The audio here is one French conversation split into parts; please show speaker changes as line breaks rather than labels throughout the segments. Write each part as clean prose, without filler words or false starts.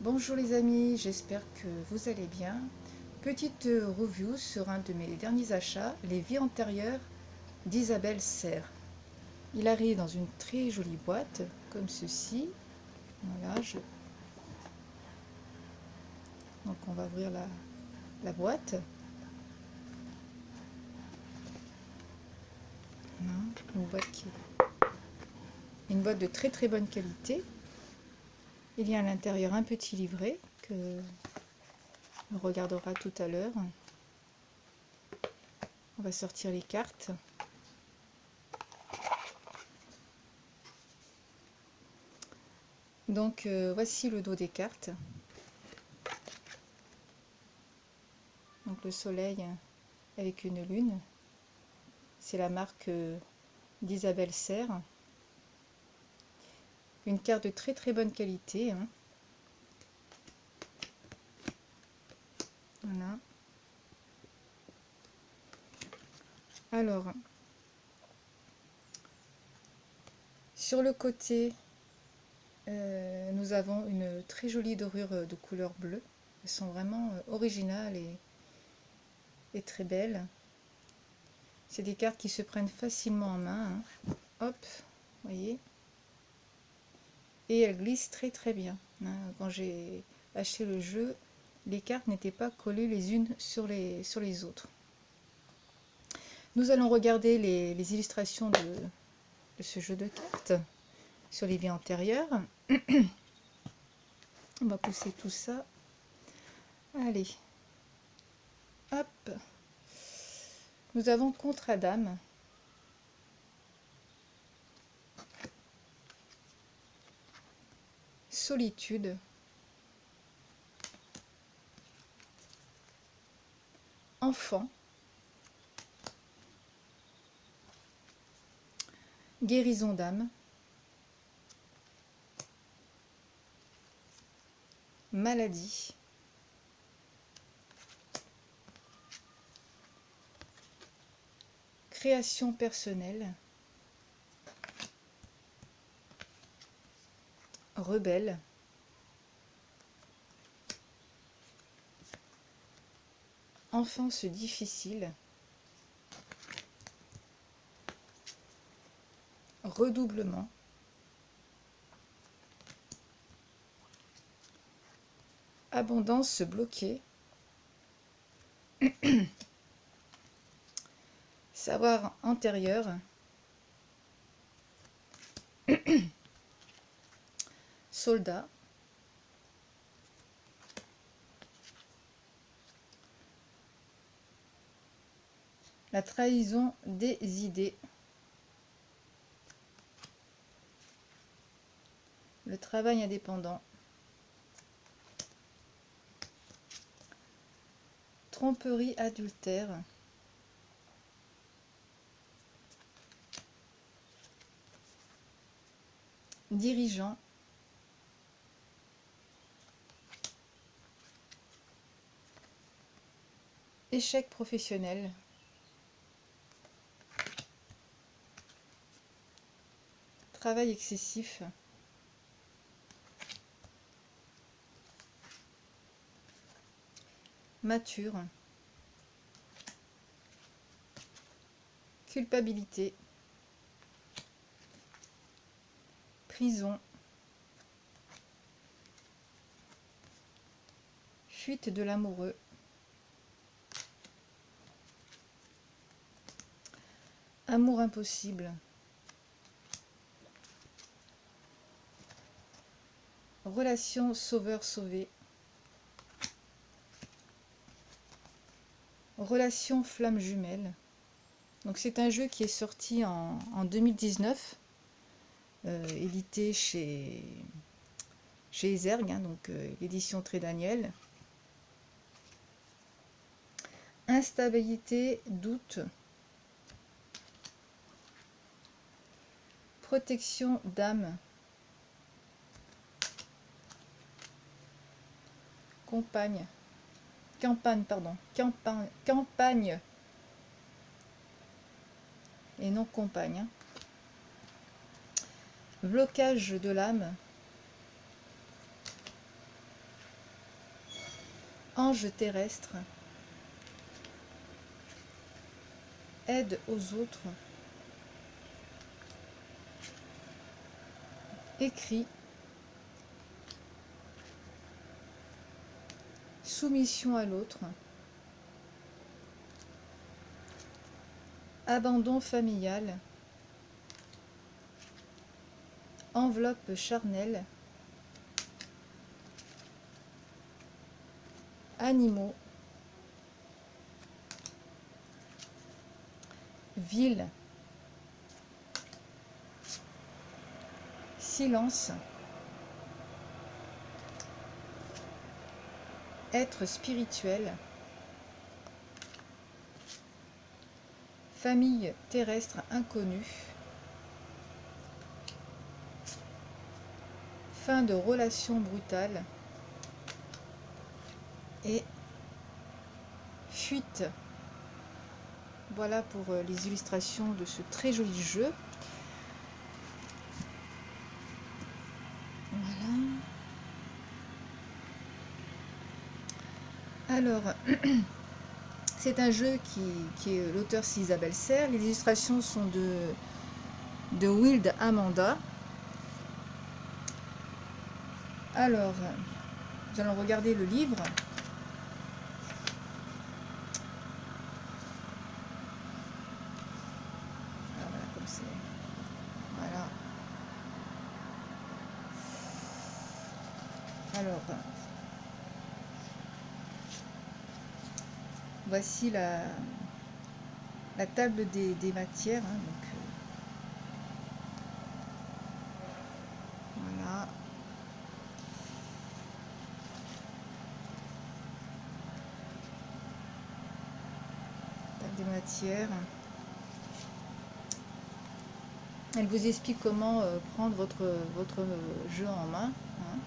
Bonjour les amis, j'espère que vous allez bien. Petite review sur un de mes derniers achats, les vies antérieures d'Isabelle Serre. Il arrive dans une très jolie boîte, comme ceci. Voilà, donc on va ouvrir la boîte. Voilà, une boîte de très bonne qualité. Il y a à l'intérieur un petit livret que on regardera tout à l'heure. On va sortir les cartes. Donc voici le dos des cartes. Donc le soleil avec une lune. C'est la marque d'Isabelle Serre. Une carte de très bonne qualité. Hein. Voilà. Alors, sur le côté, nous avons une très jolie dorure de couleur bleue. Elles sont vraiment originales et très belles. C'est des cartes qui se prennent facilement en main. Hein. Hop, voyez. Et elles glissent très bien. Hein. Quand j'ai acheté le jeu, les cartes n'étaient pas collées les unes sur les autres. Nous allons regarder les illustrations de ce jeu de cartes sur les vies antérieures. On va pousser tout ça. Allez. Hop. Nous avons Contre-Dame. Solitude. Enfant. Guérison d'âme. Maladie. Création personnelle. Rebelle. Enfance difficile. Redoublement. Abondance bloquée. Savoir antérieur. Soldat. La trahison des idées. Le travail indépendant. Tromperie adultère. Dirigeant. Échec professionnel. Travail excessif. Mature. Culpabilité. Prison. Fuite de l'amoureux. Amour impossible. Relation sauveur-sauvé. Relation flamme jumelle. Donc c'est un jeu qui est sorti en 2019, édité chez Ezerg, hein, donc l'édition Très Daniel. Instabilité, doute. Protection d'âme. Campagne, pardon. Campagne. Et non compagne. Hein. Blocage de l'âme. Ange terrestre, aide aux autres, écrit, soumission à l'autre, abandon familial, enveloppe charnelle, animaux, ville, silence, être spirituel, famille terrestre inconnue, fin de relation brutale et fuite. Voilà pour les illustrations de ce très joli jeu. Voilà. Alors, c'est un jeu qui est l'auteur, c'est Isabelle Serre. Les illustrations sont de Wild Amanda. Alors, nous allons regarder le livre. Ah, voilà, comme c'est. Voilà. Alors, voici la table des matières. Hein, donc, voilà. Table des matières. Elle vous explique comment prendre votre jeu en main. Hein.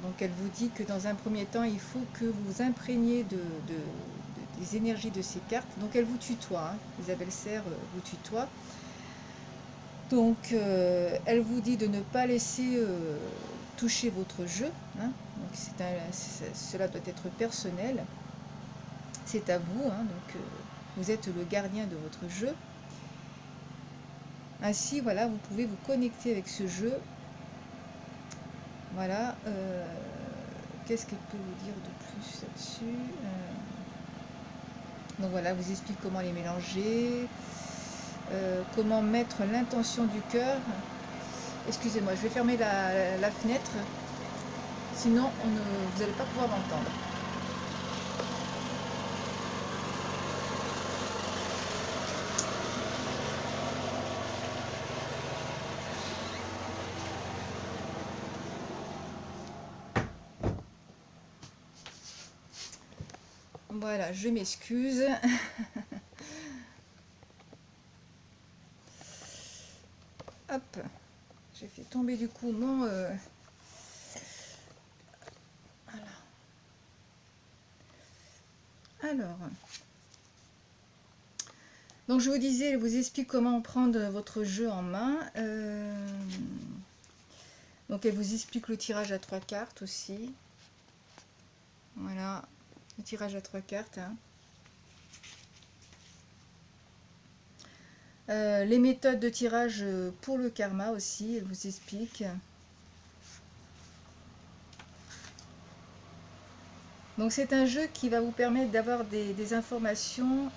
Donc elle vous dit que dans un premier temps, il faut que vous vous imprégniez des énergies de ces cartes. Donc elle vous tutoie, hein. Isabelle Serre vous tutoie. Donc elle vous dit de ne pas laisser toucher votre jeu. Hein. Donc cela doit être personnel. C'est à vous. Hein. Donc vous êtes le gardien de votre jeu. Ainsi, voilà, vous pouvez vous connecter avec ce jeu. Voilà. Qu'est-ce qu'elle peut vous dire de plus là-dessus? Donc voilà, vous explique comment les mélanger, comment mettre l'intention du cœur. Excusez-moi, je vais fermer la fenêtre, sinon vous n'allez pas pouvoir m'entendre. Voilà, je m'excuse. Hop, j'ai fait tomber du coup mon... Voilà. Alors, donc je vous disais, elle vous explique comment prendre votre jeu en main. Donc elle vous explique le tirage à 3 cartes aussi. Voilà, le tirage à 3 cartes. Hein. Les méthodes de tirage pour le karma aussi, elle vous explique. Donc c'est un jeu qui va vous permettre d'avoir des informations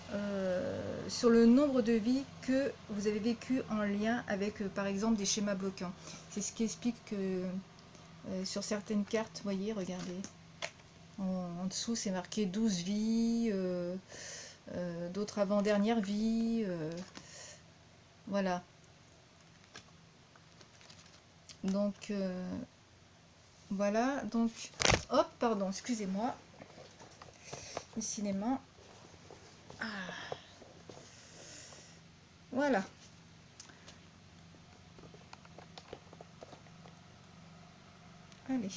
sur le nombre de vies que vous avez vécu en lien avec par exemple des schémas bloquants. C'est ce qui explique que sur certaines cartes, vous voyez, regardez, en dessous c'est marqué 12 vies, d'autres avant-dernière vie, voilà. Donc voilà, donc hop, pardon, excusez-moi. Le cinéma. Ah. Voilà. Allez.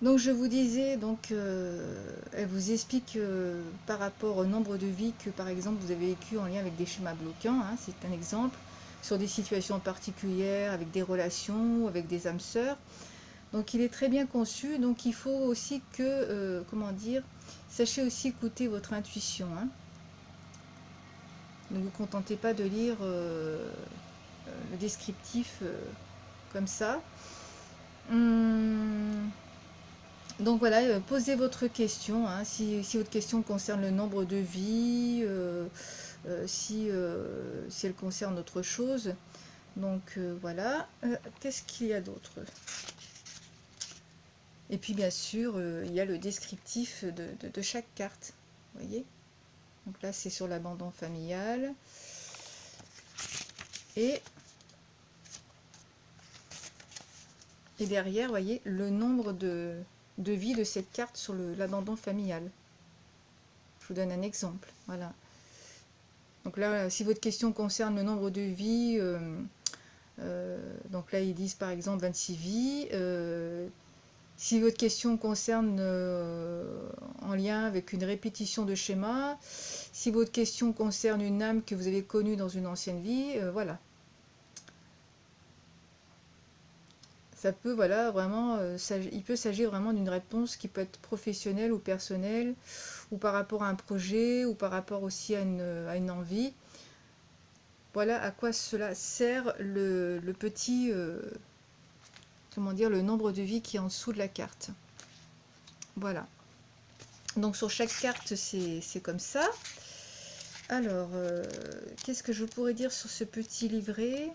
Donc je vous disais, donc elle vous explique par rapport au nombre de vies que par exemple vous avez vécu en lien avec des schémas bloquants, hein, c'est un exemple, sur des situations particulières, avec des relations, avec des âmes sœurs. Donc il est très bien conçu, donc il faut aussi que, comment dire, sachez aussi écouter votre intuition, hein. Ne vous contentez pas de lire le descriptif comme ça. Hum, donc voilà, posez votre question, hein, si votre question concerne le nombre de vies, si elle concerne autre chose. Donc voilà. Qu'est-ce qu'il y a d'autre? Et puis bien sûr, il y a le descriptif de chaque carte. Vous voyez? Donc là, c'est sur l'abandon familial. Et, derrière, vous voyez, le nombre de vies de cette carte sur l'abandon familial. Je vous donne un exemple. Voilà. Donc là, si votre question concerne le nombre de vies, donc là, ils disent par exemple 26 vies. Si votre question concerne en lien avec une répétition de schéma, si votre question concerne une âme que vous avez connue dans une ancienne vie, voilà. Ça peut, voilà, vraiment, il peut s'agir vraiment d'une réponse qui peut être professionnelle ou personnelle, ou par rapport à un projet, ou par rapport aussi à une envie. Voilà à quoi cela sert le petit, comment dire, le nombre de vies qui est en dessous de la carte. Voilà. Donc sur chaque carte, c'est comme ça. Alors, qu'est-ce que je pourrais dire sur ce petit livret?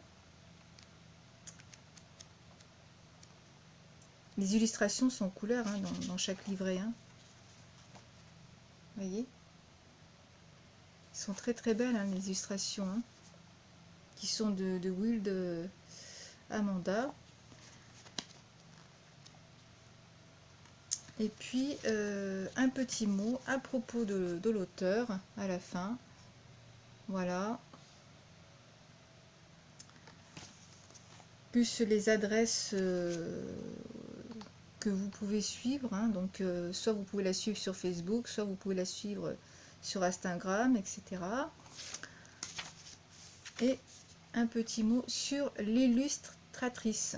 Les illustrations sont en couleur, hein, dans chaque livret, hein. Vous voyez? Ils sont très très belles, hein, les illustrations, hein, qui sont de Wild Amanda. Et puis, un petit mot à propos de l'auteur, à la fin. Voilà. Plus les adresses que vous pouvez suivre, hein. Donc soit vous pouvez la suivre sur Facebook, soit vous pouvez la suivre sur Instagram, etc. Et un petit mot sur l'illustratrice.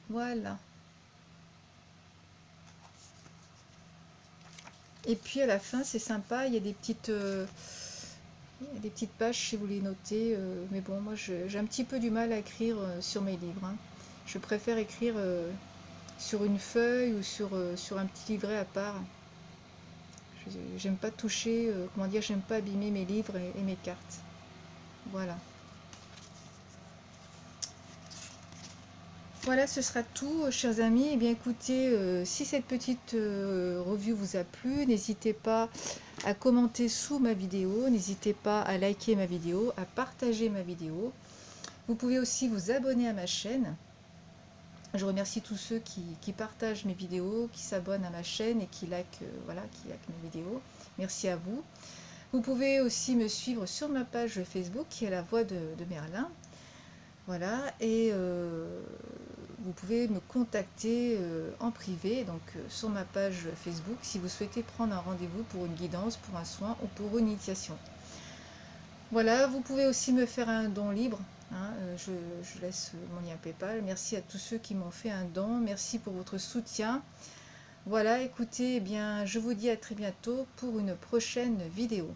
Voilà. Et puis à la fin, c'est sympa, il y a des petites pages si vous les notez. Mais bon, moi j'ai un petit peu du mal à écrire sur mes livres, hein. Je préfère écrire sur une feuille ou sur un petit livret à part. J'aime pas toucher, comment dire, j'aime pas abîmer mes livres et mes cartes. Voilà. Voilà, ce sera tout, chers amis. Eh bien, écoutez, si cette petite review vous a plu, n'hésitez pas à commenter sous ma vidéo, n'hésitez pas à liker ma vidéo, à partager ma vidéo. Vous pouvez aussi vous abonner à ma chaîne. Je remercie tous ceux qui partagent mes vidéos, qui s'abonnent à ma chaîne et qui likent, voilà, qui likent mes vidéos. Merci à vous. Vous pouvez aussi me suivre sur ma page Facebook qui est La Voix de Merlin. Voilà, et vous pouvez me contacter en privé, donc sur ma page Facebook, si vous souhaitez prendre un rendez-vous pour une guidance, pour un soin ou pour une initiation. Voilà, vous pouvez aussi me faire un don libre, hein, je laisse mon lien PayPal. Merci à tous ceux qui m'ont fait un don, merci pour votre soutien. Voilà, écoutez, eh bien, je vous dis à très bientôt pour une prochaine vidéo.